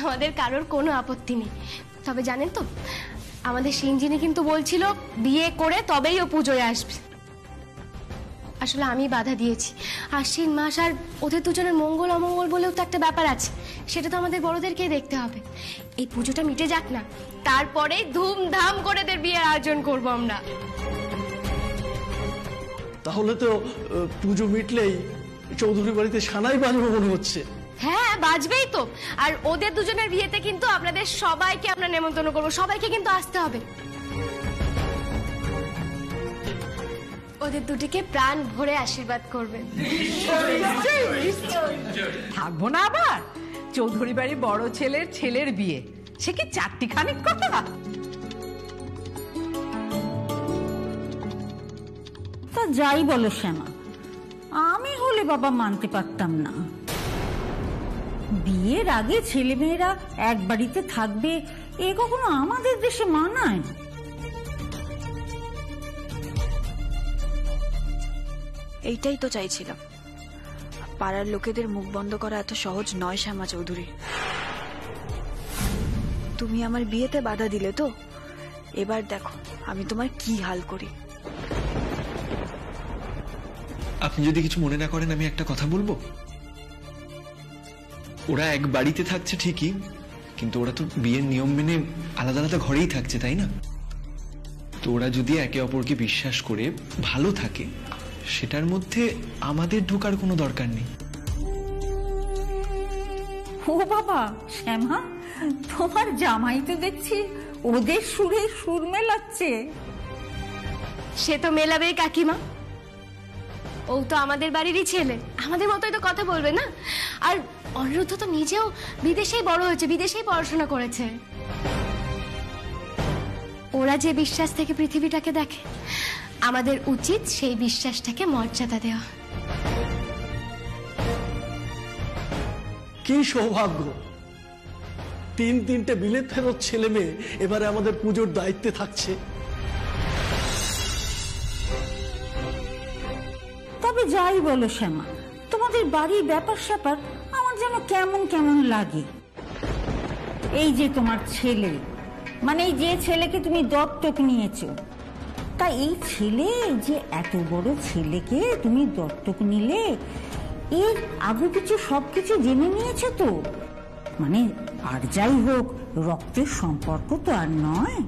আমাদের কারোর কোনো আপত্তি নেই। তবে জানেন তো, আমাদের সিঞ্জিনি কিন্তু বলছিল বিয়ে করে তবেই ও পুজোয় আসবে। আসলে আমি বাধা দিয়েছি। আশ্বিন মাস, আর ওদের দুজনের মঙ্গল অমঙ্গল বলেও তো একটা ব্যাপার আছে, সেটা তো আমাদের বড়দেরকেই দেখতে হবে। এই পুজোটা মিটে যাক না, তারপরে ধুমধাম করে এদের বিয়ের আয়োজন করবো আমরা। তাহলে তো পুজো মিটলেই চৌধুরী বাড়িতে সানাই বাজবে মনে হচ্ছে। হ্যাঁ, বাজবেই তো। আর ওদের দুজনের বিয়েতে কিন্তু আপনাদের সবাইকে আমরা নেমন্তন্ন করবো, সবাইকে কিন্তু আসতে হবে। ওদের দুটিকে প্রাণ ভরে আশীর্বাদ করবে। থাকবো না আবার? চৌধুরী বাড়ির বড় ছেলের ছেলের বিয়ে, সে কি চারটি খানিক কথা? তা যাই বলো শ্যামা, আমি হলে বাবা মানতে পারতাম না। বিয়ের আগে ছেলেমেয়েরা এক বাড়িতে থাকবে, এ কখনো আমাদের দেশে মানায়? এইটাই তো চাইছিলাম। পাড়ার লোকেদের মুখ বন্ধ করা এত সহজ নয় শ্যামা চৌধুরী। তুমি আমার বিয়েতে বাধা দিলে তো, এবার দেখো আমি তোমার কি হাল করি। আপনি যদি কিছু মনে না করেন আমি একটা কথা বলবো। ওরা এক বাড়িতে থাকছে ঠিকই, কিন্তু ওরা তো বিয়ের নিয়ম মেনে আলাদা আলাদা ঘরেই থাকছে, তাই না? তো ওরা যদি একে অপরকে বিশ্বাস করে ভালো থাকে, সেটার মধ্যে আমাদের ঢোকার কোনো দরকার নেই। ও বাবা শ্যামা, তোমার জামাই তো দেখছি ওদের সুরে সুর মেলাচ্ছে। সে তো মেলাবেই কাকিমা, ও তো আমাদের বাড়িরই ছেলে, আমাদের মতোই তো কথা বলবে না। আর অনিরুদ্ধ তো নিজেও বিদেশেই বড় হয়েছে, বিদেশেই পড়াশোনা করেছে। ওরা যে বিশ্বাস থেকে পৃথিবীটাকে দেখে, আমাদের উচিত সেই বিশ্বাসটাকে মর্যাদা দেওয়া। কি সৌভাগ্য, তিনটে বিলেত ফেরত ছেলে মেয়ে এবারে আমাদের পুজোর দায়িত্বে থাকছে। তবে যাই বলো শ্যামা, তোমাদের বাড়ির ব্যাপার স্যাপার আমার যেন কেমন কেমন লাগে। এই যে তোমার ছেলে, মানে এই যে ছেলেকে তুমি দত্তক নিয়েছো, তা এই ছেলে যে এত বড় ছেলেকে তুমি দত্তক নিলে, এর আগে কিছু সবকিছু জেনে নিয়েছো তো? মানে আর যাই হোক, রক্তের সম্পর্ক তো আর নয়।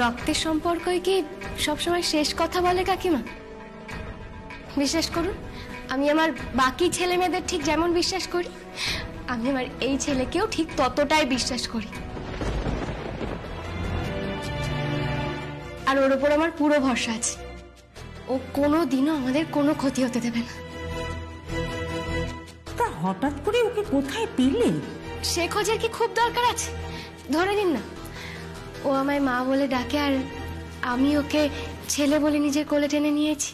রক্তের সম্পর্কই কি সবসময় শেষ কথা বলে কাকিমা? বিশ্বাস করুন, আমি আমার বাকি ছেলে মেয়েদের ঠিক যেমন বিশ্বাস করি, আমি আমার এই ছেলেকেও ঠিক ততটাই বিশ্বাস করি। আর ওর উপর আমার পুরো ভরসা আছে, ও কোনোদিনও আমাদের কোনো ক্ষতি হতে দেবে না। তা হঠাৎ করে ওকে কোথায় পেলে? সে খোঁজের কি খুব দরকার আছে? ধরে নিন না, ও আমায় মা বলে ডাকে, আর আমি ওকে ছেলে বলে নিজের কোলে টেনে নিয়েছি।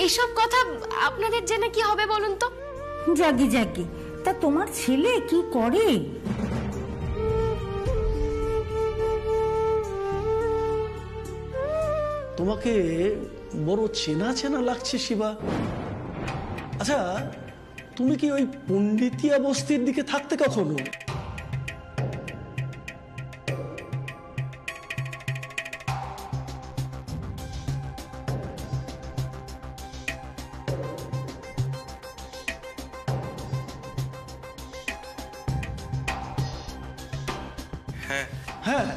এসব কথা আপনাদের জেনে কি হবে বলুন তো? জাগি জাগি, তা তোমার ছেলে কি করে? তোমাকে বড় চেনা চেনা লাগছে শিবা। আচ্ছা, তুমি কি ওই পণ্ডিতিয়া বস্তির দিকে থাকতে কখনো? হ্যাঁ,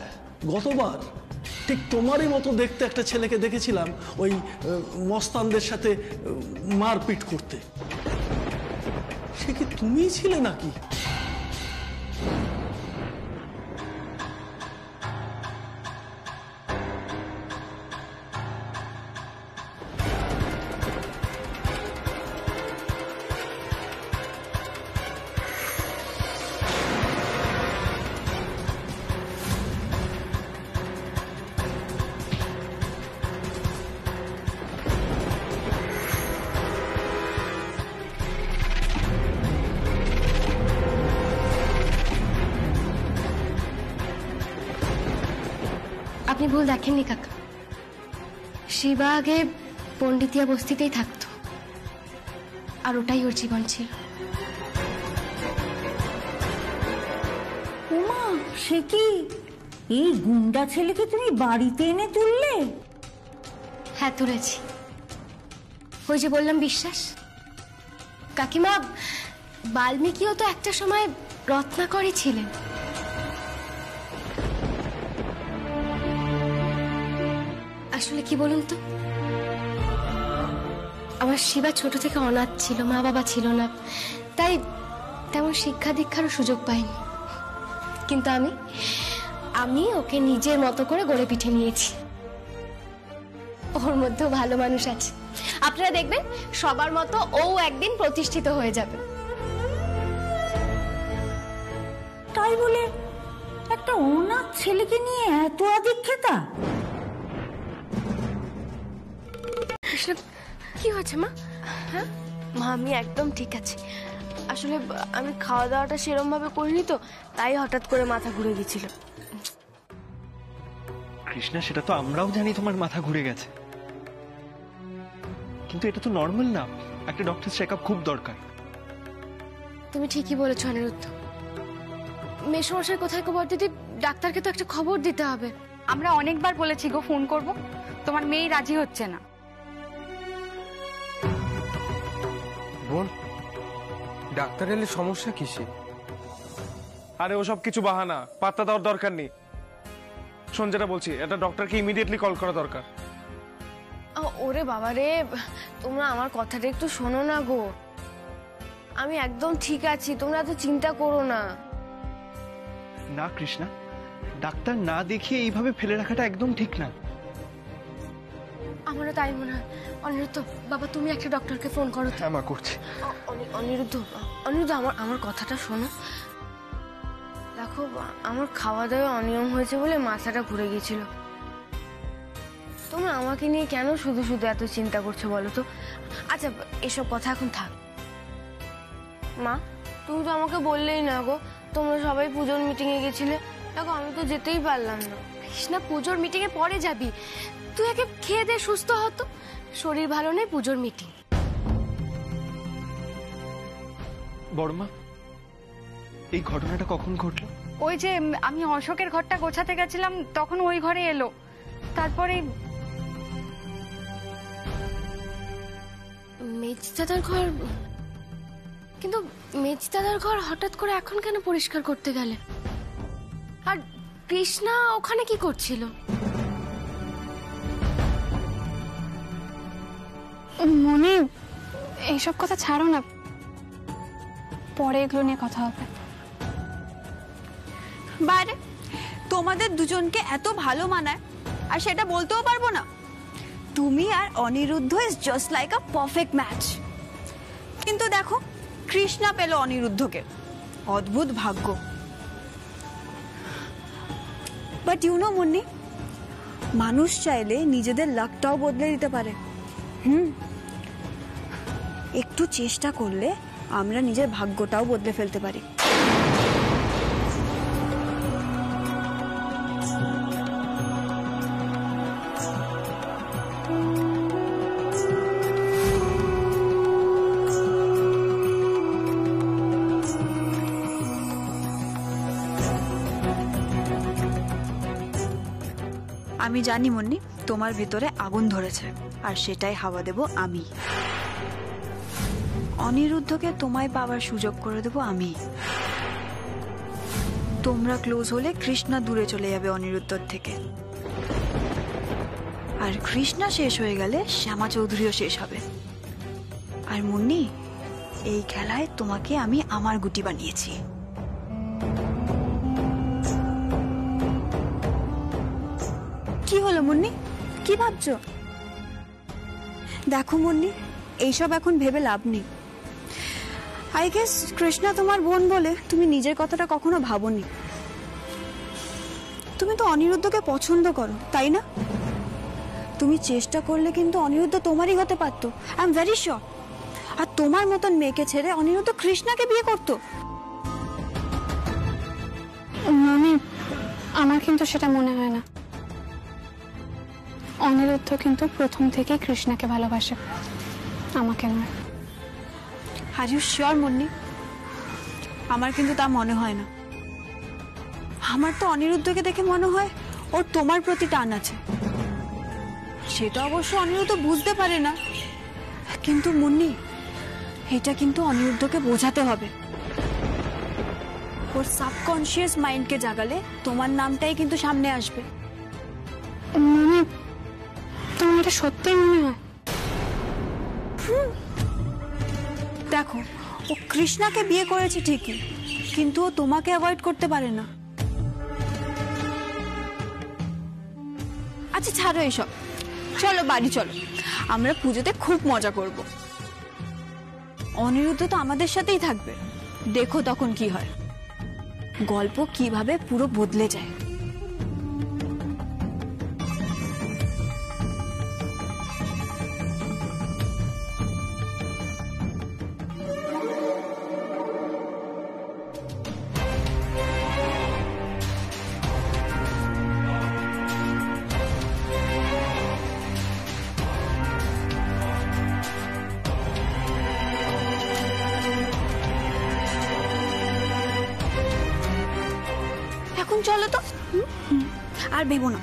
গতবার ঠিক তোমারই মতো দেখতে একটা ছেলেকে দেখেছিলাম ওই মস্তানদের সাথে মারপিট করতে। সে কি তুমিই ছিলে নাকি? আপনি ভুল দেখেননি কাকা, শিবা আগে পণ্ডিতিয়া বস্তিতেই থাকতো। আর ওটাই ওর জীবন ছিল। উমা, সে কি এই গুন্ডা ছেলেকে তুমি বাড়িতে এনে তুললে? হ্যাঁ, তুলেছি। ওই যে বললাম বিশ্বাস। কাকিমা, বাল্মীকিও তো একটা সময় রত্নাকরই ছিলেন। আসলে কি বলুন তো, আমার শিবা ছোট থেকে অনাথ ছিল, মা বাবা ছিল না, তাই তেমন শিক্ষা দীক্ষারও সুযোগ পাইনি। কিন্তু আমি ওকে নিজের মতো করে গড়ে পিঠে নিয়েছি। ওর মধ্যেও ভালো মানুষ আছে। আপনারা দেখবেন সবার মতো ও একদিন প্রতিষ্ঠিত হয়ে যাবে। তাই বলে একটা অনাথ ছেলেকে নিয়ে এত আদিক্ষেতা? কি হয়েছে মা? হ্যাঁ মা, আমি একদম ঠিক আছি। আসলে আমি খাওয়া দাওয়াটা সেরকম ভাবে করিনি তো, তাই হঠাৎ করে মাথা ঘুরে গেছিল। কৃষ্ণা, সেটা তো আমরাও জানি তোমার মাথা ঘুরে গেছে, কিন্তু এটা তো নর্মাল না। একটা ডক্টর চেকআপ খুব দরকার। তুমি ঠিকই বলেছো অনিরুদ্ধ। মেসমশাই কোথায় খবর দিদি, ডাক্তারকে তো একটা খবর দিতে হবে। আমরা অনেকবার বলেছি গো ফোন করব, তোমার মেয়ে রাজি হচ্ছে না। বোন, ডাক্তার এলে সমস্যা কিসে? আরে ওসব কিছু বাহানা, পাত্তা দেওয়ার দরকার নেই। শোন, যেটা বলছি, এটা ডক্টরকে ইমিডিয়েটলি কল করা দরকার। ওরে বাবা রে, তোমরা আমার কথাটা একটু শোনো না গো। আমি একদম ঠিক আছি, তোমরা তো চিন্তা করো না। না কৃষ্ণা, ডাক্তার না দেখিয়ে এইভাবে ফেলে রাখাটা একদম ঠিক না। আমারও তাই মনে হয়। অনিরুদ্ধ বাবা, তুমি একটা ডক্টরকে ফোন করো। হ্যাঁ মা, করছি। অনিরুদ্ধ আমার কথাটা শোনো। দেখো, আমার খাওয়া দাওয়া অনিয়ম হয়েছে বলে মাথাটা ঘুরে গিয়েছিল। তোমরা আমাকে নিয়ে কেন শুধু শুধু এত চিন্তা করছো বলো তো? আচ্ছা, এসব কথা এখন থাক। মা, তুমি তো আমাকে বললেই না গো, তোমরা সবাই পুজোর মিটিং এ গেছিলে। দেখো, আমি তো যেতেই পারলাম না। কৃষ্ণা, পুজোর মিটিং এ পরে যাবি, তুই আগে খেয়ে দে, সুস্থ হতো। শরীর ভালো নেই, পুজোর মিটিং। বড়মা, এই ঘটনাটা কখন ঘটলো? ওই যে আমি অশোকের ঘরটা গোছাতে গেছিলাম, তখন ওই ঘরে এলো। তারপরে মেজদাদার ঘর, কিন্তু মেজদাদার ঘর হঠাৎ করে এখন কেন পরিষ্কার করতে গেলে? আর কৃষ্ণা ওখানে কি করছিল? মনে, এইসব কথা ছাড়ো না, পরে এগুলো নিয়ে কথা হবে। বাইরে তোমাদের দুজনকে এত ভালো মানায়, আর সেটা বলতেও পারবো না। তুমি আর Aniruddha is just like a perfect match. কিন্তু দেখো, কৃষ্ণা পেল অনিরুদ্ধকে, অদ্ভুত ভাগ্য। বাট ইউ নো মুন্নি, মানুষ চাইলে নিজেদের লাকটাও বদলে দিতে পারে। একটু চেষ্টা করলে আমরা নিজের ভাগ্যটাও বদলে ফেলতে পারি। আমি জানি মুন্নি, তোমার ভেতরে আগুন ধরেছে, আর সেটাই হাওয়া দেব আমি। অনিরুদ্ধকে তোমায় পাওয়ার সুযোগ করে দেব আমি। তোমরা ক্লোজ হলে কৃষ্ণা দূরে চলে যাবে অনিরুদ্ধর থেকে, আর কৃষ্ণা শেষ হয়ে গেলে শ্যামা চৌধুরীও শেষ হবে। আর মুন্নি, এই খেলায় তোমাকে আমি আমার গুটি বানিয়েছি। কি হলো মুন্নি, কি ভাবছো? দেখো মুন্নি, এইসব এখন ভেবে লাভ নেই। আই গেস কৃষ্ণা তোমার বোন বলে তুমি নিজের কথাটা কখনো ভাবোনি। তুমি তো অনিরুদ্ধকে পছন্দ করো, তাই না? তুমি চেষ্টা করলে কিন্তু অনিরুদ্ধ তোমারই হতে পারতো, আই এম ভেরি শিওর। আর তোমার মতন মেয়েকে ছেড়ে অনিরুদ্ধ কৃষ্ণাকে বিয়ে করতো। মামি, আমার কিন্তু সেটা মনে হয় না। অনিরুদ্ধ কিন্তু প্রথম থেকেই কৃষ্ণাকে ভালোবাসে, আমাকে নয়। Are you sure Munni? আমার কিন্তু তা মনে হয় না। আমার তো অনিরুদ্ধকে দেখে মনে হয় ওর তোমার প্রতি টান আছে। সেটা অবশ্য অনিরুদ্ধ বুঝতে পারে না, কিন্তু মুন্নি এটা কিন্তু অনিরুদ্ধকে বোঝাতে হবে। ওর সাবকনশিয়াস মাইন্ডকে জাগালে তোমার নামটাই কিন্তু সামনে আসবে। মানে তোমার এটা সত্যিই মনে হয়? দেখো, ও কৃষ্ণাকে বিয়ে করেছে ঠিকই, কিন্তু ও তোমাকে অ্যাভয়েড করতে পারে না। আচ্ছা ছাড়ো এসব, চলো বাড়ি চলো, আমরা পুজোতে খুব মজা করব। অনিরুদ্ধ তো আমাদের সাথেই থাকবে, দেখো তখন কি হয়, গল্প কিভাবে পুরো বদলে যায়। এখন চলো তো, আর ভেবো না।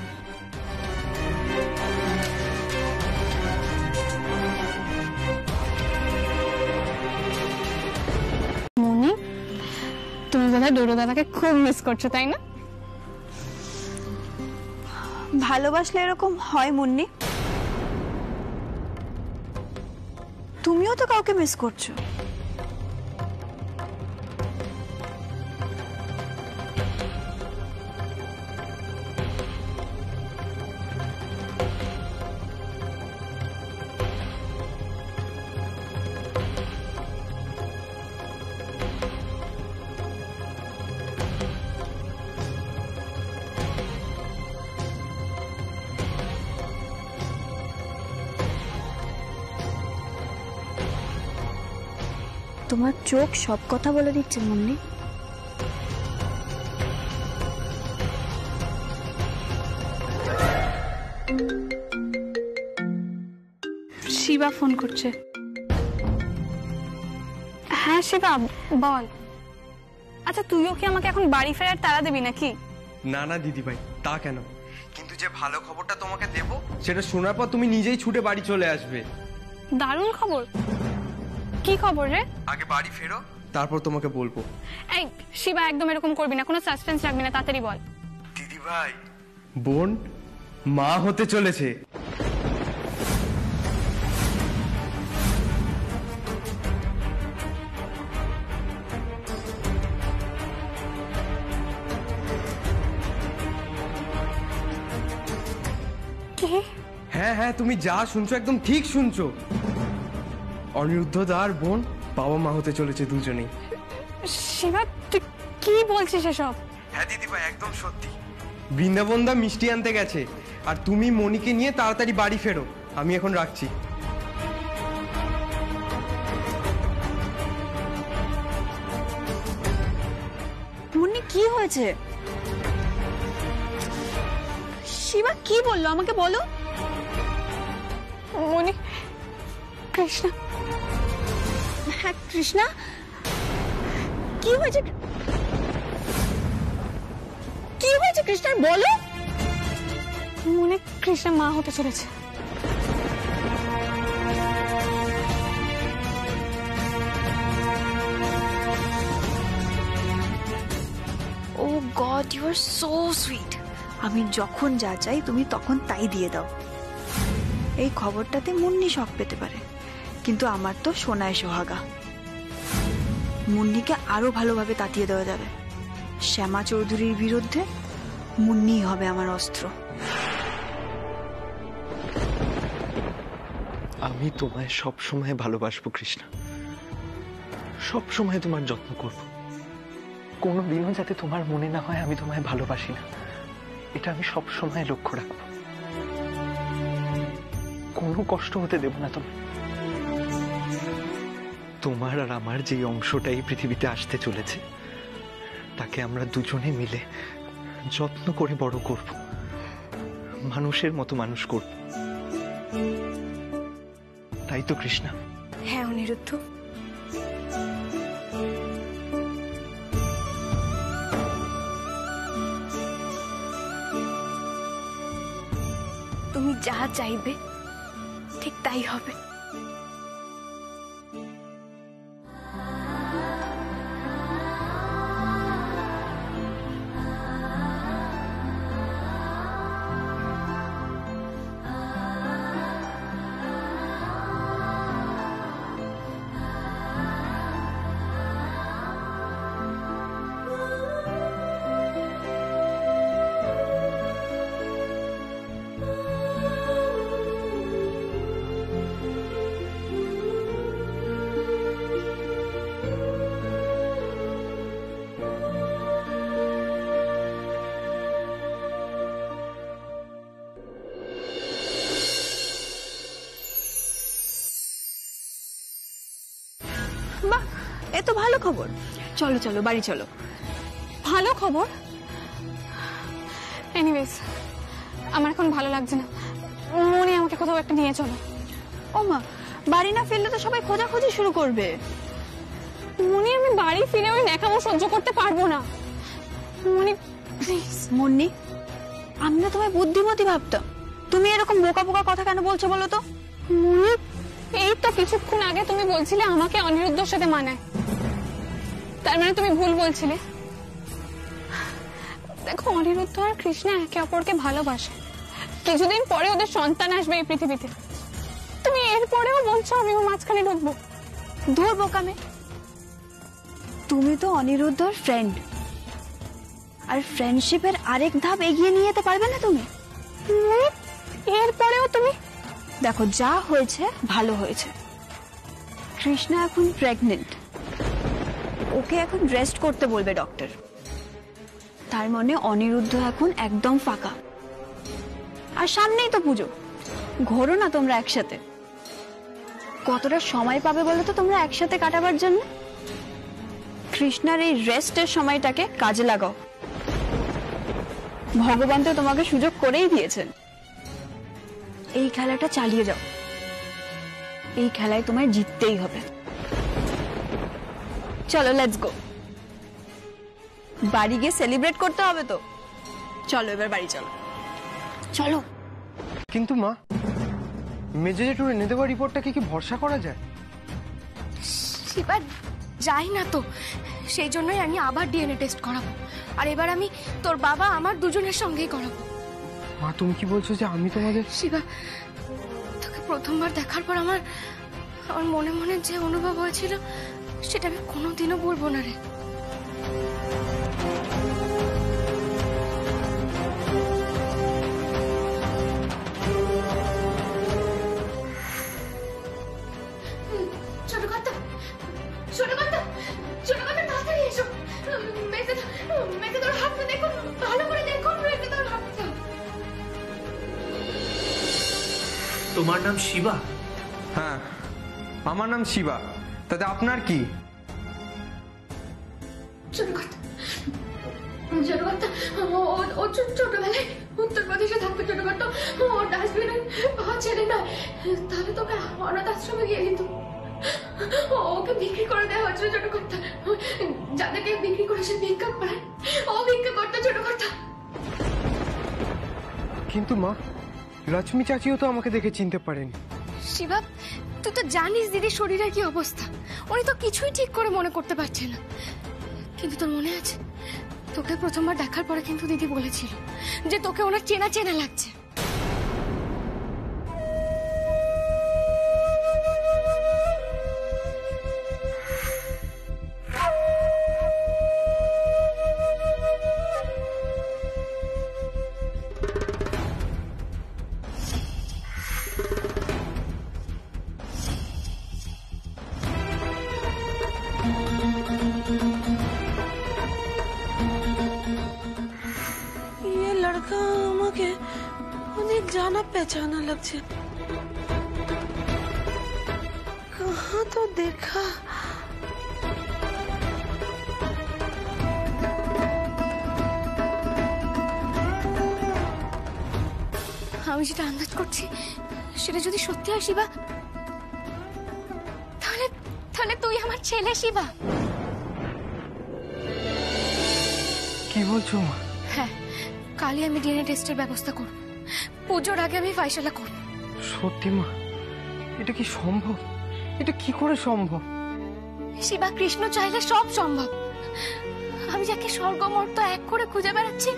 মনি, তুমি বোধহয় ডোডো দাদাকে খুব মিস করছো, তাই না? ভালোবাসলে এরকম হয় মুন্নি? তুমিও তো কাউকে মিস করছো। তোমার চোখ সব কথা বলে দিচ্ছে মুন্নি। শিবা ফোন করছে। হ্যাঁ শিবা বল। আচ্ছা তুইও কি আমাকে এখন বাড়ি ফেরার তাড়া দিবি নাকি? না না দিদি ভাই, তা কেন? কিন্তু যে ভালো খবরটা তোমাকে দেব সেটা শোনার পর তুমি নিজেই ছুটে বাড়ি চলে আসবে। দারুণ খবর। কি খবর রে? আগে বাড়ি ফেরো, তারপর তোমাকে বলবো। এই শিবা একদম এরকম করবি না, কোনো সাসপেন্স রাখবি না, তাড়াতাড়ি বল। দিদি ভাই, বোন মা হতে চলেছে। হ্যাঁ হ্যাঁ, তুমি যা শুনছো একদম ঠিক শুনছো। অনিরুদ্ধ দার বোন বাবা মা হতে চলেছে দুজনেই। শিবা তুই কি বলছিস এসব? হ্যাঁ দিদি ভাই, একদম সত্যি। বৃন্দাবন দা মিষ্টি আনতে গেছে, আর তুমি মনিকে নিয়ে তাড়াতাড়ি বাড়ি ফেরো। আমি এখন রাখছি। মুন্নি কি হয়েছে? শিবা কি বললো আমাকে বলো। মনি, কৃষ্ণা। হ্যাঁ কৃষ্ণা, কি হয়েছে? কি হয়েছে কৃষ্ণার বলো। মনে কৃষ্ণা মা হতে চলেছে। Oh God, you are so sweet. আমি যখন যা চাই তুমি তখন তাই দিয়ে দাও। এই খবরটাতে মুন্নি শক পেতে পারে, কিন্তু আমার তো সোনায় সোহাগা। মুন্নিকে আরো ভালোভাবে তাতিয়ে দেওয়া যাবে। শ্যামা চৌধুরীর বিরুদ্ধে মুন্নি হবে আমার অস্ত্র। আমি তোমায় সব সময় ভালোবাসবো কৃষ্ণা, সব সময় তোমার যত্ন করব। কোনোদিনও যাতে তোমার মনে না হয় আমি তোমায় ভালোবাসি না, এটা আমি সব সময় লক্ষ্য রাখবো। কোনো কষ্ট হতে দেব না তোমায়। তোমার আর আমার যে অংশটাই পৃথিবীতে আসতে চলেছে তাকে আমরা দুজনে মিলে যত্ন করে বড় করব, মানুষের মতো মানুষ করব। তাই তো কৃষ্ণা? হ্যাঁ অনিরুদ্ধ, তুমি যা চাইবে ঠিক তাই হবে। বাহ, এ তো ভালো খবর। চলো চলো বাড়ি চলো। ভালো খবর? এনিওয়েজ, আমার এখন ভালো লাগছে না। মনে আমাকে কোথাও একটা নিয়ে চলো। ও মা, বাড়ি না ফিরলে তো সবাই খোঁজাখুঁজি শুরু করবে। মনে আমি বাড়ি ফিরে ওই ন্যাকামো সহ্য করতে পারবো না। মনে প্লিজ। মুন্নি, আমি না তোমায় বুদ্ধিমতী ভাবতাম, তুমি এরকম বোকা বোকা কথা কেন বলছো বলো তো? মনে এই তো কিছুক্ষণ আগে তুমি বলছিলে আমাকে অনিরুদ্ধর সাথে মানায়, তার মানে তুমি ভুল বলছিলে। দেখো, অনিরুদ্ধ আর কৃষ্ণা একে অপরকে ভালোবাসে। কিছুদিন পরে ওদের সন্তান আসবে এই পৃথিবীতে। তুমি এরপরেও বলছো আমি ওর মাঝখানে ঢুকবো? দূর বোকামে, তুমি তো অনিরুদ্ধর ফ্রেন্ড, আর ফ্রেন্ডশিপের আরেক ধাপ এগিয়ে নিয়ে যেতে পারবে না তুমি? এরপরেও তুমি? দেখো, যা হয়েছে ভালো হয়েছে। কৃষ্ণা এখন প্রেগনেন্ট, ওকে এখন রেস্ট করতে বলবে ডক্টর। তার মানে অনিরুদ্ধ এখন একদম ফাঁকা। আর সামনেই তো পুজো, ঘোরো না তোমরা একসাথে। কতটা সময় পাবে বলো তো তোমরা একসাথে কাটাবার জন্য? কৃষ্ণার এই রেস্টের সময়টাকে কাজে লাগাও। ভগবান তো তোমাকে সুযোগ করেই দিয়েছেন। এই খেলাটা চালিয়ে যাও, এই খেলায় তোমায় জিততেই হবে। চলো, লেটস গো। বাড়ি গিয়ে সেলিব্রেট করতে হবে তো। চলো এবার বাড়ি চলো। চলো। কিন্তু মা, মেজে জেঠুর এনে দেওয়া রিপোর্টটাকে কি ভরসা করা যায়? এবার যাই না তো, সেই জন্যই আমি আবার ডিএনএ টেস্ট করাবো। আর এবার আমি তোর বাবা আমার দুজনের সঙ্গেই করাবো। মা, তুমি কি বলছো যে আমি তোমাদের? শিবা, তোকে প্রথমবার দেখার পর আমার মনে মনে যে অনুভব হয়েছিল সেটা আমি কোনোদিনও বলবো না রে। তোমার নাম শিবা? হ্যাঁ, আমার নাম শিবা। তাতে আপনার কি? ছোটবেলায় উত্তরপ্রদেশে থাকতো ছোটখাটো, ও ডাস্টবিনে ছেড়ে নয়, তাহলে তোকে অনাথ আশ্রমে গিয়ে দিত। ওকে বিক্রি করে দেওয়া হয়েছিল ছোটখাটো, যাদেরকে বিক্রি করে সে ভিক্ষা করে, ও ভিক্ষা করতো ছোটখাটো। কিন্তু মা, লক্ষ্মী চাচিও তো আমাকে দেখে চিনতে পারেনি। শিবা, তুই তো জানিস দিদির শরীরের কি অবস্থা। উনি তো কিছুই ঠিক করে মনে করতে পারছে না। কিন্তু তোর মনে আছে, তোকে প্রথমবার দেখার পরে কিন্তু দিদি বলেছিল যে তোকে ওনার চেনা চেনা লাগছে। আমাকে অনেক জানা পেছানা লাগছে। कहाँ तो देखा। আমি যেটা আন্দাজ করছি সেটা যদি সত্যি হয় শিবা, তাহলে তাহলে তুই আমার ছেলে শিবা। কি বলছো মা? হ্যাঁ, কালই আমি ডিএনএ টেস্টের ব্যবস্থা করব। পুজোর আগে আমি ফয়সালা করব। সত্যি মা, এটা কি সম্ভব? এটা কি করে সম্ভব? শিবা, কৃষ্ণ চাইলে সব সম্ভব। আমি যাকে স্বর্গ মর্ত এক করে খুঁজে বেড়াচ্ছি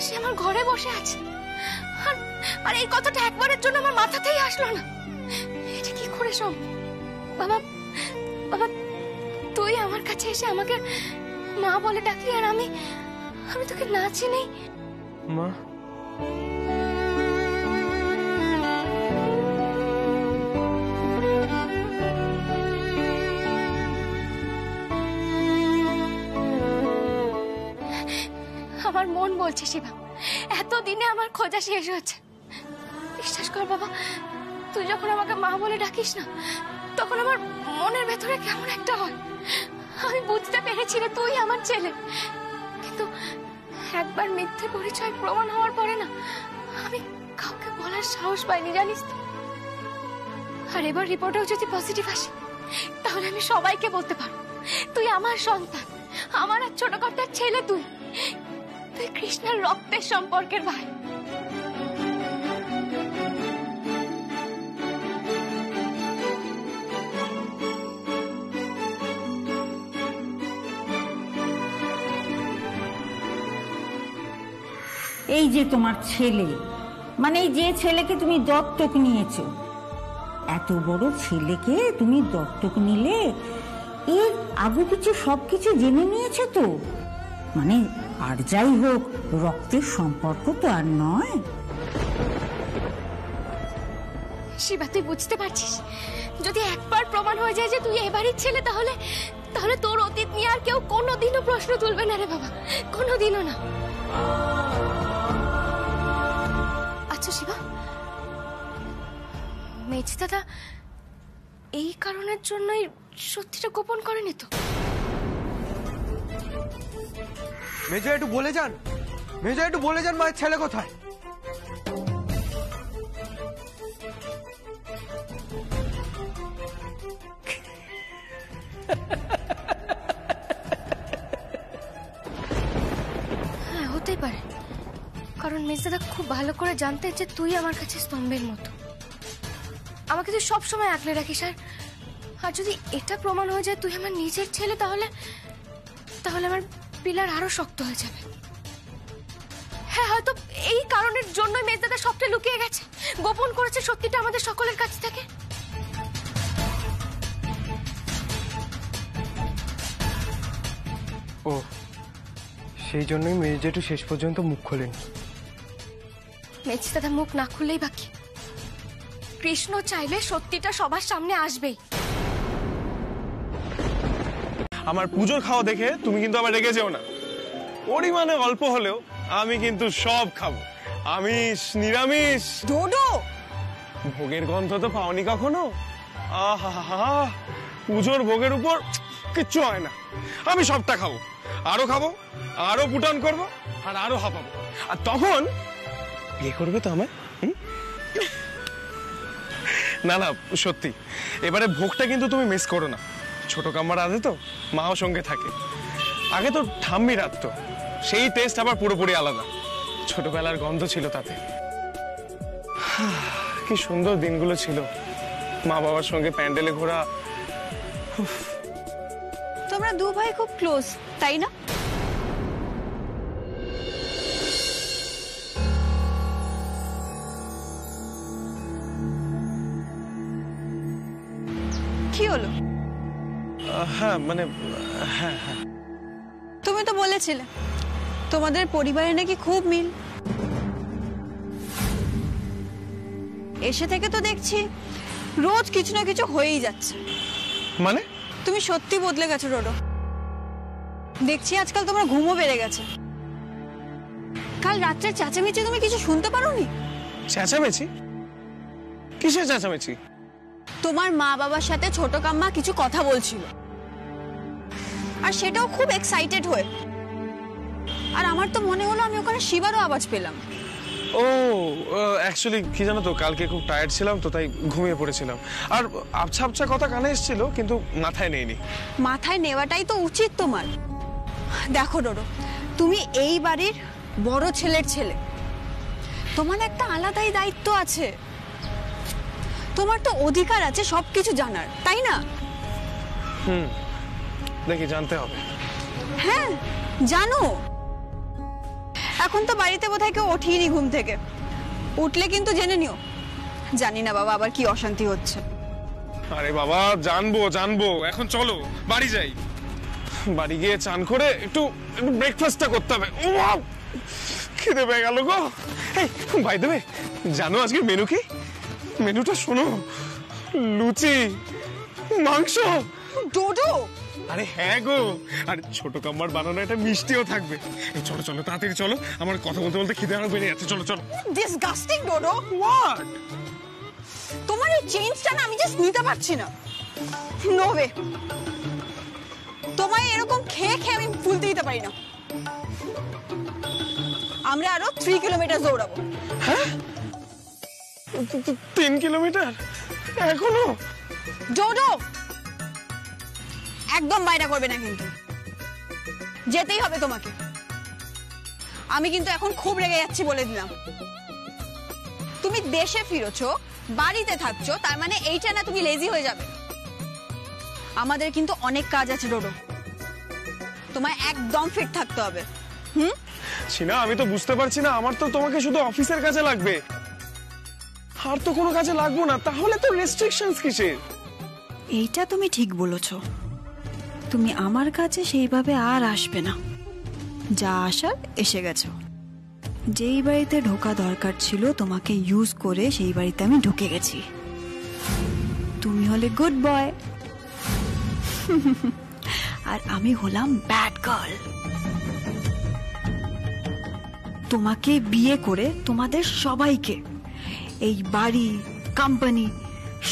সে আমার ঘরে বসে আছে। আর এই কথাটা একবারের জন্য আমার মাথাতেই আসলো না। এটা কি করে সম্ভব? বাবা, বাবা, তুই আমার কাছে এসে আমাকে মা বলে ডাকলি, আর আমি তোকে না চিনি। মা, আমার মন বলছে শিবা, এতদিনে আমার খোঁজা শেষ হচ্ছে। বিশ্বাস কর বাবা, তুই যখন আমাকে মা বলে ডাকিস না, তখন আমার মনের ভেতরে কেমন একটা হয়। আমি বুঝতে পেরেছি রে তুই আমার ছেলে, কিন্তু একবার মিথ্যে পরিচয় প্রমাণ হওয়ার পরে না আমি কাউকে বলার সাহস পাইনি, জানিস তো। আর এবার রিপোর্টেও যদি পজিটিভ আসে তাহলে আমি সবাইকে বলতে পারবো তুই আমার সন্তান, আমার আর ছোট কর্তার ছেলে। তুই কৃষ্ণের রক্তের সম্পর্কের ভাই। এই যে তোমার ছেলে, মানে এই যে ছেলেকে তুমি দত্তক নিয়েছো, এত বড় ছেলেকে তুমি দত্তক নিলে এর আগে কিছু সবকিছু জেনে নিয়েছো তো? মানে আর যাই হোক, রক্তের সম্পর্ক তো আর নয়। শিবা, তুই বুঝতে পারছিস, যদি একবার প্রমাণ হয়ে যায় যে তুই এবারই ছেলে, তাহলে তোর অতীত নিয়ে আর কেউ কোনোদিনও প্রশ্ন তুলবে না রে বাবা, কোনোদিনও না। আচ্ছা শিবা, মেজ দাদা এই কারণের জন্যই সত্যিটা গোপন করেনি তো? মেজা একটু বলে যান, মেজা একটু বলে যান মায়ের ছেলে কোথায়? হ্যাঁ, হতেই পারে, কারণ মেজদাদা খুব ভালো করে জানতেন যে তুই আমার কাছে স্তম্ভের মতো। আমাকে তুই সবসময় আগলে রাখিস, আর যদি এটা প্রমাণ হয়ে যায় তুই আমার নিজের ছেলে, তাহলে আমার পিলার আরো শক্ত হয়ে যাবে। হ্যাঁ, হয়তো এই কারণের জন্যই মেজদাদা সবটা লুকিয়ে গেছে, গোপন করেছে সত্যিটা আমাদের সকলের কাছ থেকে। ও, সেই জন্যই মেজেটু শেষ পর্যন্ত মুখ খোলেন। মেজদাদা মুখ না খুললেই বাকি, কৃষ্ণ চাইলে সত্যিটা সবার সামনে আসবেই। আমার পুজোর খাওয়া দেখে তুমি কিন্তু আবার রেগে যেও না। পরিমাণে অল্প হলেও আমি কিন্তু সব খাবো, আমিষ নিরামিষ। ডোডো, ভোগের গন্ধ তো পাওনি কখনো? আহা, পুজোর ভোগের উপর কিচ্ছু হয় না। আমি সবটা খাবো, খাবো, আরো পুটান করবো, আর আরো হাঁপাবো। আর তখন বিয়ে করবে তো আমায়? না না, সত্যি এবারে ভোগটা কিন্তু তুমি মিস করো না। ছোট কাম্মার আছে তো, মাও সঙ্গে থাকে। আগে তো ঠাম্মি রাখতো, সেই টেস্ট আবার পুরোপুরি আলাদা। ছোটবেলার গন্ধ ছিল তাতে। কি সুন্দর দিনগুলো ছিল, মা বাবার সঙ্গে প্যান্ডেলে ঘোরা। তোমরা দু ভাই খুব ক্লোজ, তাই না? কি হলো? হ্যাঁ মানে, হ্যাঁ হ্যাঁ, তুমি তো বলেছিলে তোমাদের পরিবারে নাকি খুব মিল। এসে থেকে তো দেখছি রোজ কিছু না কিছু হয়েই যাচ্ছে। মানে? তুমি সত্যি বদলে গেছো ডোডো। দেখছি আজকাল তোমার ঘুমও বেড়ে গেছে। কাল রাত্রে চেঁচামেচি তুমি কিছু শুনতে পারোনি? চেঁচামেচি? কিসের চেঁচামেচি? তোমার মা বাবার সাথে ছোট কাম্মা কিছু কথা বলছিল, আর সেটাও খুব এক্সাইটেড হয়ে। আর আমার তো মনে হলো আমি ওখানে শিবারও আওয়াজ পেলাম। ও অ্যাকচুয়ালি কি জানো তো, কালকে খুব টায়ার্ড ছিলাম তো, তাই ঘুমিয়ে পড়েছিলাম। আর আবছা আবছা কথা কানে এসেছিল, কিন্তু মাথায় নেইনি। মাথায় নেওয়াটাই তো উচিত তোমার। দেখো ডোডো, তুমি এই বাড়ির বড় ছেলের ছেলে, তোমার একটা আলাদাই দায়িত্ব আছে। তোমার তো অধিকার আছে সবকিছু জানার, তাই না? দেখি, জানতে হবে। হ্যাঁ, জানো। এখন তো বাড়িতে বোধহয় কেউ ওঠেনি ঘুম থেকে। উঠলে কিন্তু জেনে নিও। জানি না বাবা আবার কি অশান্তি হচ্ছে। আরে বাবা, জানবো জানবো, এখন চলো বাড়ি যাই। বাড়ি গিয়ে চান করে একটু ব্রেকফাস্টটা করতে হবে। খিদে পেয়ে গেল গো। বাই দ্য ওয়ে, জানো আজকে মেনু কি? মেনুটা শোনো, লুচি, মাংস, ডোডো। আরে হ্যাঁ গো, আর ছোট কাম্মার বানানো একটা মিষ্টিও থাকবে। চলো চলো তাড়াতাড়ি চলো, আমার কথা বলতে বলতে খিদে আরো বেড়ে যাচ্ছে। চলো চলো। ডিসগাস্টিং ডোডো। হোয়াট? তোমার এই চেঞ্জটা না আমি জাস্ট নিতে পারছি না। No way. তোমায় এরকম খেয়ে খেয়ে আমি ভুলতে দিতে পারি না। আমরা আরো 3 কিলোমিটার দৌড়াবো। হ্যাঁ, 3 কিলোমিটার এখনো? ডোডো, একদম বাইরে করবে না কিন্তু। যেতেই হবে তোমাকে। আমি কিন্তু এখন খুব রেগে যাচ্ছি বলে দিলাম। তুমি দেশে ফিরেছো, বাড়িতে থাকছো, তার মানে এইটা না তুমি লেজি হয়ে যাবে। আমাদের কিন্তু অনেক কাজ আছে ডোডো। তোমায় একদম ফিট থাকতে হবে। ছিনা, আমি তো বুঝতে পারছি না, আমার তো তোমাকে শুধু অফিসের কাজে লাগবে, আর তো কোনো কাজে লাগবো না। তাহলে তো রেস্ট্রিকশনস কিসের? এইটা তুমি ঠিক বলেছো। তুমি আমার কাছে সেইভাবে আর আসবে না। যা আসার এসে গেছো। যেই বাড়িতে ঢোকা দরকার ছিল তোমাকে ইউজ করে সেই বাড়িতে আমি ঢুকে গেছি। তুমি হলে গুড বয়, আর আমি হলাম ব্যাড গার্ল। তোমাকে বিয়ে করে তোমাদের সবাইকে, এই বাড়ি, কোম্পানি,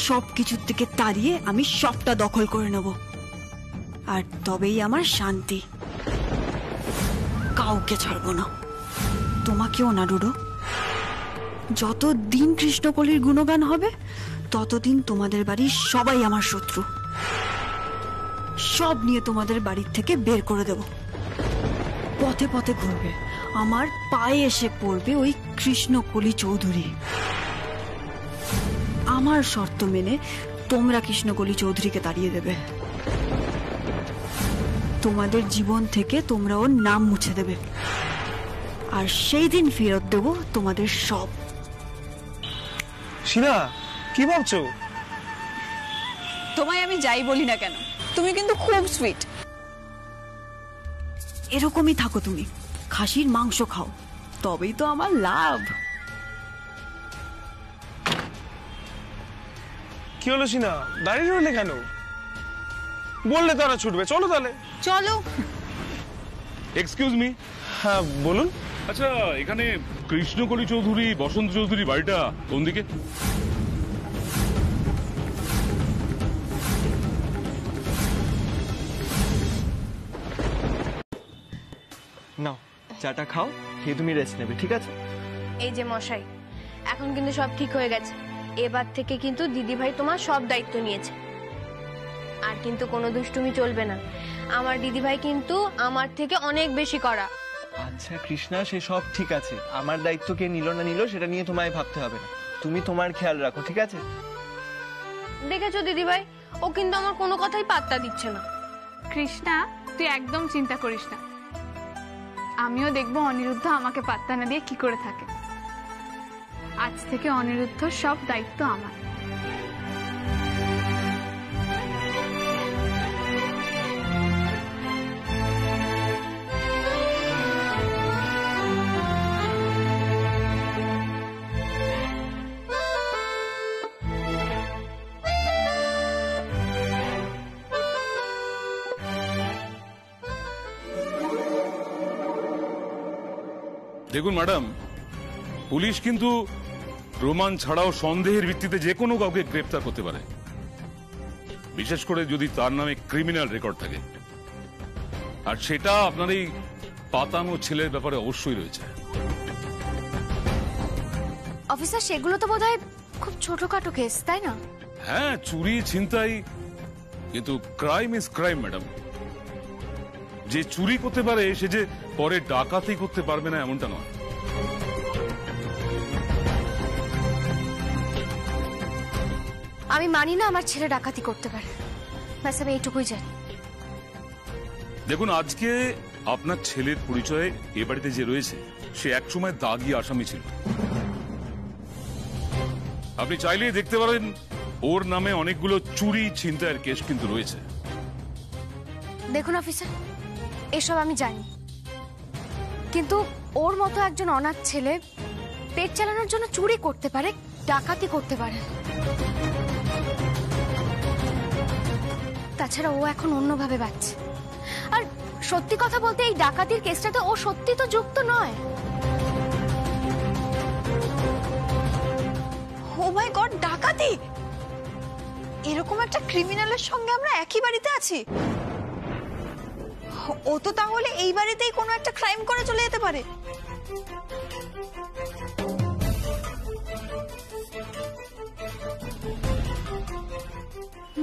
সবকিছুর থেকে তাড়িয়ে আমি সবটা দখল করে নেব। আর তবেই আমার শান্তি। কাউকে ছাড়বো না, তোমাকেও না ডোডো। যতদিন কৃষ্ণকলির গুণগান হবে ততদিন তোমাদের বাড়ির সবাই আমার শত্রু। সব নিয়ে তোমাদের বাড়ির থেকে বের করে দেব। পথে পথে ঘুরবে, আমার পায়ে এসে পড়বে ওই কৃষ্ণকলি চৌধুরী। আমার শর্ত মেনে তোমরা কৃষ্ণকলি চৌধুরীকে তাড়িয়ে দেবে। তোমাদের জীবন থেকে তোমরা ওর নাম মুছে দেবে, আর সেই দিন ফেরত দেব তোমাদের সব। শিনা, কি ভাবছো? তোমায় আমি যাই বলি না কেন, তুমি কিন্তু খুব সুইট। এরকমই থাকো তুমি। খাসির মাংস খাও, তবেই তো আমার লাভ। কি হলো শিনা, দাঁড়িয়ে রইলে কেন? বললে তারা ছুটবে। চলো তাহলে। চলো। Excuse me. হ্যাঁ বলুন। আচ্ছা, এখানে কৃষ্ণকলি চৌধুরী, বসন্ত চৌধুরী বাড়িটা কোন দিকে? নাও চাটা খাও, খেয়ে তুমি রেস্ট নেবে, ঠিক আছে? এই যে মশাই, এখন কিন্তু সব ঠিক হয়ে গেছে। এবার থেকে কিন্তু দিদিভাই তোমার সব দায়িত্ব নিয়েছে। আর কিন্তু কোনো দুষ্টুমি চলবে না। আমার দিদিভাই কিন্তু আমার থেকে অনেক বেশি করা। আচ্ছা কৃষ্ণা, সে সব ঠিক আছে। আমার দায়িত্ব কে নিল না নিল সেটা নিয়ে তোমায় ভাবতে হবে না। তুমি তোমার খেয়াল রাখো, ঠিক আছে? দেখেছো দিদিভাই, ও কিন্তু আমার কোনো কথাই পাত্তা দিচ্ছে না। কৃষ্ণা, তুই একদম চিন্তা করিস না। আমিও দেখবো অনিরুদ্ধ আমাকে পাত্তা না দিয়ে কি করে থাকে। আজ থেকে অনিরুদ্ধ সব দায়িত্ব আমার। দেখুন ম্যাডাম, পুলিশ কিন্তু প্রমাণ ছাড়াও সন্দেহের ভিত্তিতে যে কোনো কাউকে গ্রেফতার করতে পারে, বিশেষ করে যদি তার নামে ক্রিমিনাল রেকর্ড থাকে। আর সেটা আপনার এই পাতানো ছেলের ব্যাপারে অবশ্যই রয়েছে। অফিসার, সেগুলো তো বোধহয় খুব ছোটখাটো কেস, তাই না? হ্যাঁ, চুরি, ছিনতাই, কিন্তু ক্রাইম ইজ ক্রাইম ম্যাডাম। যে চুরি করতে পারে সে যে পরে ডাকাতি করতে পারবে না এমনটা নয়। আমি মানি না আমার ছেলে ডাকাতি করতে পারে, ব্যাস আমি এইটুকুই জানি। দেখুন, আজকে আপনার ছেলের পরিচয়ে এ বাড়িতে যে রয়েছে সে একসময় দাগি আসামি ছিল। আপনি চাইলেই দেখতে পারেন ওর নামে অনেকগুলো চুরি ছিনতাইয়ের কেস কিন্তু রয়েছে। দেখুন অফিসার, এসব আমি জানি, কিন্তু ওর মতো একজন অনাথ ছেলে পেট চালানোর জন্য চুরি করতে পারে, ডাকাতি করতে পারে। তাছাড়া ও এখন অন্যভাবে বাঁচছে। আর সত্যি কথা বলতে এই ডাকাতির কেসটাতে ও সত্যি তো যুক্ত নয়। ও মাই গড, ডাকাতি! এরকম একটা ক্রিমিনালের সঙ্গে আমরা একই বাড়িতে আছি। ও তো তাহলে এই বাড়িতেই কোনো একটা ক্রাইম করে চলে যেতে পারে।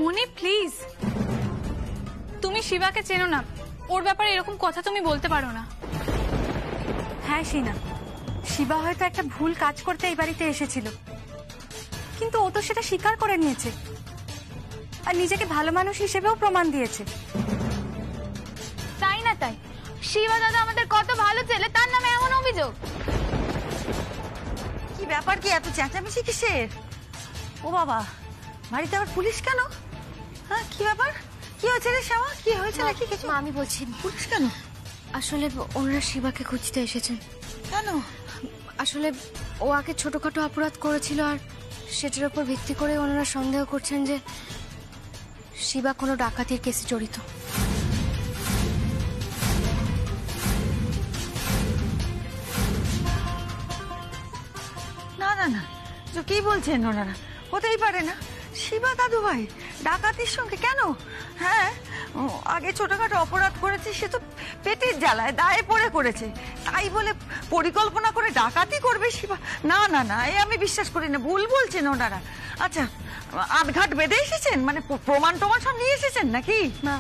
মনি প্লিজ, তুমি শিবাকে চেনো না, ওর ব্যাপারে এরকম কথা তুমি বলতে পারো না। হ্যাঁ শিনা, শিবা হয়তো একটা ভুল কাজ করতে এই বাড়িতে এসেছিল, কিন্তু ও তো সেটা স্বীকার করে নিয়েছে আর নিজেকে ভালো মানুষ হিসেবেও প্রমাণ দিয়েছে। তাই না তাই? শিবা দাদা আমাদের কত ভালো ছেলে, তার নামে এমন অভিযোগ? কি ব্যাপার, কি এত চেঁচামেচি কিসের? ও বাবা, বাড়িতে আবার পুলিশ কেন? হ্যাঁ, কি ব্যাপার, কি হয়েছে রে শ্যামা? কি হয়েছে নাকি কিছু? আমি বলছি পুলিশ কেন? আসলে ওনারা শিবাকে খুঁজতে এসেছেন। কেন? আসলে ও আগে ছোটখাটো অপরাধ করেছিল, আর সেটার উপর ভিত্তি করে ওনারা সন্দেহ করছেন যে শিবা কোনো ডাকাতির কেসে জড়িত। না না না, তো কি বলছেন ওনারা? হতেই পারে না। শিবা দাদু ভাই ডাকাতির সঙ্গে কেন? হ্যাঁ, আগে ছোটখাটো অপরাধ করেছে, সে তো পেটের জ্বালায় দায়ে পড়ে করেছে, তাই বলে পরিকল্পনা করে ডাকাতি করবে শিবা? না না না, এই আমি বিশ্বাস করি না, ভুল বলছেন ওনারা। আচ্ছা, আধঘাট বেঁধে এসেছেন, মানে প্রমাণ টমান সব নিয়ে এসেছেন নাকি? না,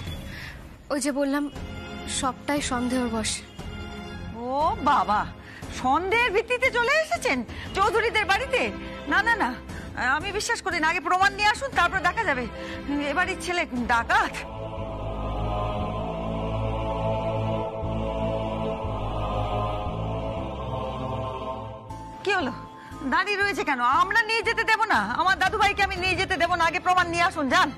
ওই যে বললাম সবটাই সন্দেহর বশে। ও বাবা, সন্দেহের ভিত্তিতে চলে এসেছেন চৌধুরীদের বাড়িতে? না না না, আমি বিশ্বাস করি না। আগে প্রমাণ নিয়ে আসুন, তারপর দেখা যাবে এবারের ছেলে ডাকাত। কি হলো, দাঁড়িয়ে রয়েছে কেন? আমরা নিয়ে যেতে দেবো না, আমার দাদু ভাইকে আমি নিয়ে যেতে দেবো না। আগে প্রমাণ নিয়ে আসুন, যান।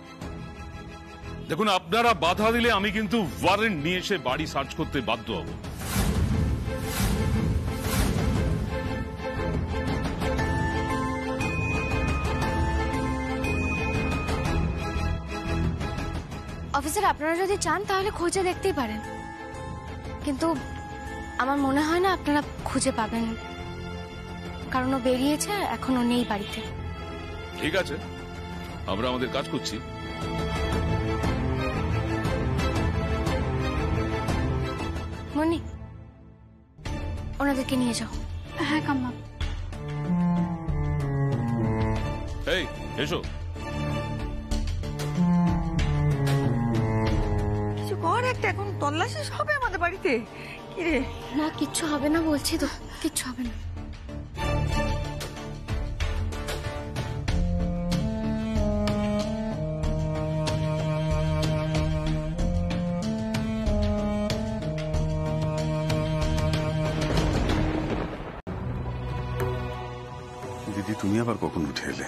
দেখুন, আপনারা বাধা দিলে আমি কিন্তু ওয়ারেন্ট নিয়ে এসে বাড়ি সার্চ করতে বাধ্য হব। অফিসার, আপনারা যদি চান তাহলে খুঁজে দেখতেই পারেন, কিন্তু আমার মনে হয় না আপনারা খুঁজে পাবেন, কারণ ও বেরিয়েছে, এখনো নেই বাড়িতে। ঠিক আছে, আমরা আমাদের কাজ করছি। মনি, ওনাদেরকে নিয়ে যাও। হ্যাঁ কাম্মা। এই এসো। কিছু কর একটা, এখন তল্লাশি হবে আমাদের বাড়িতে। কি রে? না, কিচ্ছু হবে না বলছি তো, কিচ্ছু হবে না। দিদি, তুমি আবার কখন উঠে এলে?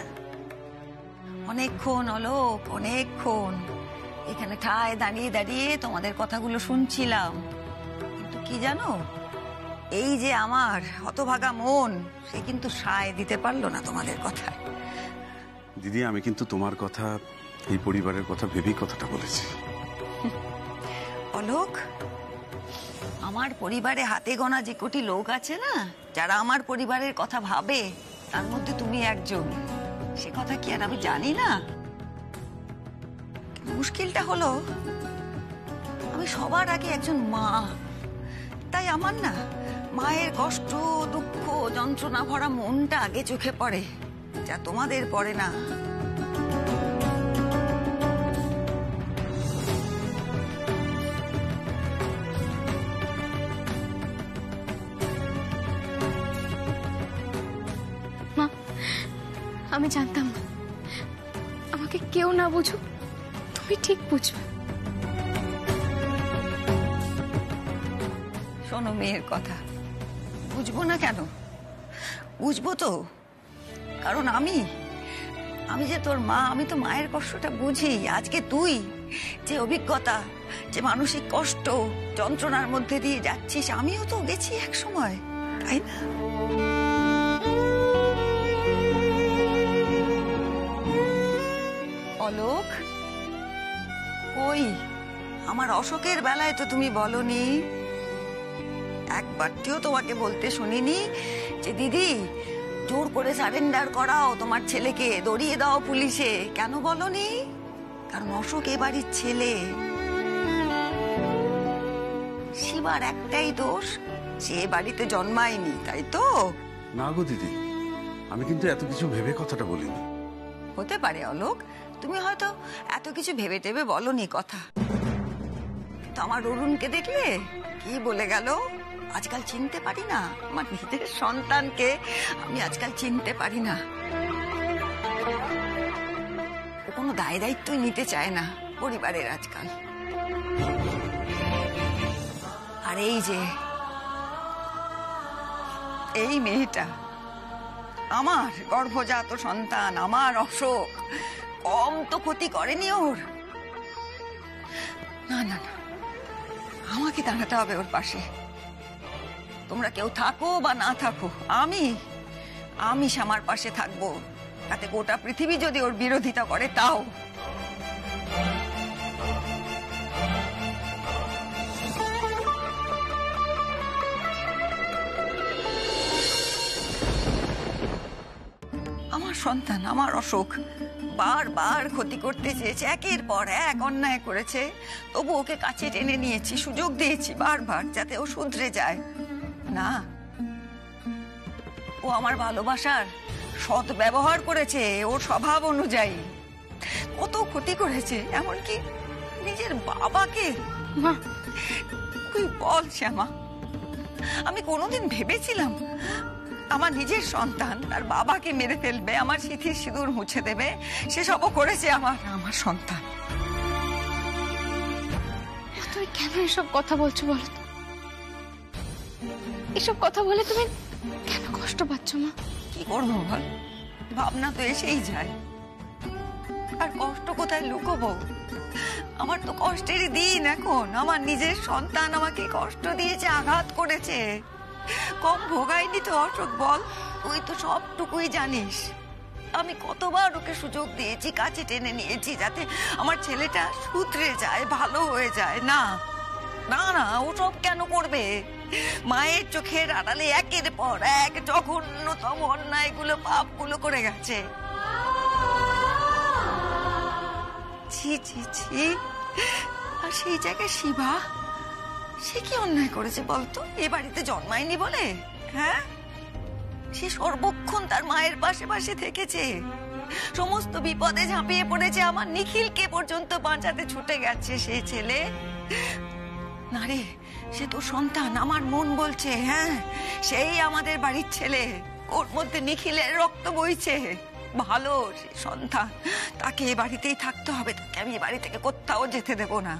অনেকক্ষণ অলোক, অনেকক্ষণ এখানে ঠায় দাঁড়িয়ে দাঁড়িয়ে তোমাদের কথাগুলো শুনছিলাম, কিন্তু কি জানো, এই যে আমার হতভাগা মন, সে কিন্তু সায় দিতে পারলো না তোমাদের কথা। দিদি, আমি কিন্তু তোমার কথা, এই পরিবারের কথা ভেবেই কথাটা বলেছি। অলোক, আমার পরিবারে হাতে গোনা যে কোটি লোক আছে না, যারা আমার পরিবারের কথা ভাবে, তার মধ্যে তুমি একজন। সে কথা কি আর আমি জানি না? মুশকিলটা হলো, আমি সবার আগে একজন মা, তাই আমার না মায়ের কষ্ট, দুঃখ, যন্ত্রণা ভরা মনটা আগে চোখে পড়ে, যা তোমাদের পড়ে না। মা, আমি জানতাম না, আমাকে কেউ না বুঝুক, তুমি ঠিক বুঝবে। শোনো মেয়ের কথা, বুঝবো না কেন? বুঝবো তো, কারণ আমি যে তোর মা, আমি তো মায়ের কষ্টটা বুঝি। আজকে তুই যে অভিজ্ঞতা, যে মানসিক কষ্ট, যন্ত্রণার মধ্যে দিয়ে যাচ্ছিস, আমিও তো গেছি এক সময়, তাই না? অলোক, ওই আমার অশোকের বেলায় তো তুমি বলনি, একবারটিও তোমাকে বলতে শুনিনি যে দিদি জোর করে সারেন্ডার করাও তোমার ছেলেকে, দড়িয়ে দাও পুলিশে। কেন বলনি? কারণ অশোক এ বাড়ির ছেলে। শিবার একটাই দোষ, সে বাড়িতে জন্মায়নি, তাই তো? না গো দিদি, আমি কিন্তু এত কিছু ভেবে কথাটা বলিনি। হতে পারে অলোক, তুমি হয়তো এত কিছু ভেবে টেবে বলনি কথা। তো আমার অরুণকে দেখলে কি বলে গেল? আজকাল চিনতে পারি না আমার নিজের সন্তানকে, আমি আজকাল চিনতে পারি না। কোনো দায় দায়িত্বই নিতে চায় না পরিবারের আজকাল। আর এই যে এই মেয়েটা, আমার গর্ভজাত সন্তান, আমার অশোক, কম তো ক্ষতি করেনি ওর। না না না, আমাকে দাঁড়াতে হবে ওর পাশে। তোমরা কেউ থাকো বা না থাকো, আমি শ্যামার পাশে থাকবো। তাতে গোটা পৃথিবী যদি ওর বিরোধিতা করে তাও। আমার সন্তান, আমার অশোক বারবার ক্ষতি করতে চেয়েছে, একের পর এক অন্যায় করেছে, তবু ওকে কাছে টেনে নিয়েছি, সুযোগ দিয়েছি বারবার যাতে ও শুধরে যায়। না, ও আমার ভালোবাসার সৎ ব্যবহার করেছে, ওর স্বভাব অনুযায়ী। কত ক্ষতি করেছে, এমনকি নিজের বাবাকে। তুই বল শ্যামা, আমি কোনোদিন ভেবেছিলাম আমার নিজের সন্তান তার বাবাকে মেরে ফেলবে, আমার সিঁথির সিঁদুর মুছে দেবে? সেসবও করেছে আমার সন্তান। তুমি কেন এসব কথা বলছো বলো তো? এসব কথা বলে তুমি কেন কষ্ট পাচ্ছ মা? কি করবো বল, ভাবনা তো এসেই যায়। আর কষ্ট কোথায় লুকোবো? আমার তো কষ্টেরই দিন এখন। আমার নিজের সন্তান আমাকে কষ্ট দিয়েছে, আঘাত করেছে, কম ভোগাইনি তো অশোক, বল? তুই তো সবটুকুই জানিস। আমি কতবার ওকে সুযোগ দিয়েছি, কাছে টেনে নিয়েছি যাতে আমার ছেলেটা শুধরে যায়, ভালো হয়ে যায়। না না না, ও সব কেন করবে? মায়ের চোখের আড়ালে একের পর এক জঘন্যতম অন্যায়গুলো, পাপগুলো করে গেছে। ছি ছি ছি। আর সেই জায়গায় শিবা, সে কি অন্যায় করেছে বলতো? এ বাড়িতে জন্মায়নি বলে? হ্যাঁ, সে সর্বক্ষণ তার মায়ের পাশে পাশে থেকেছে, সমস্ত বিপদে ঝাঁপিয়ে পড়েছে, আমার নিখিলকে পর্যন্ত বাঁচাতে ছুটে গেছে সে ছেলে। না রে, সে তো সন্তান, আমার মন বলছে হ্যাঁ সেই আমাদের বাড়ির ছেলে, ওর মধ্যে নিখিলের রক্ত বইছে। ভালো সে সন্তান, তাকে এ বাড়িতেই থাকতে হবে, তাকে আমি এ বাড়ি থেকে কোথাও যেতে দেব না।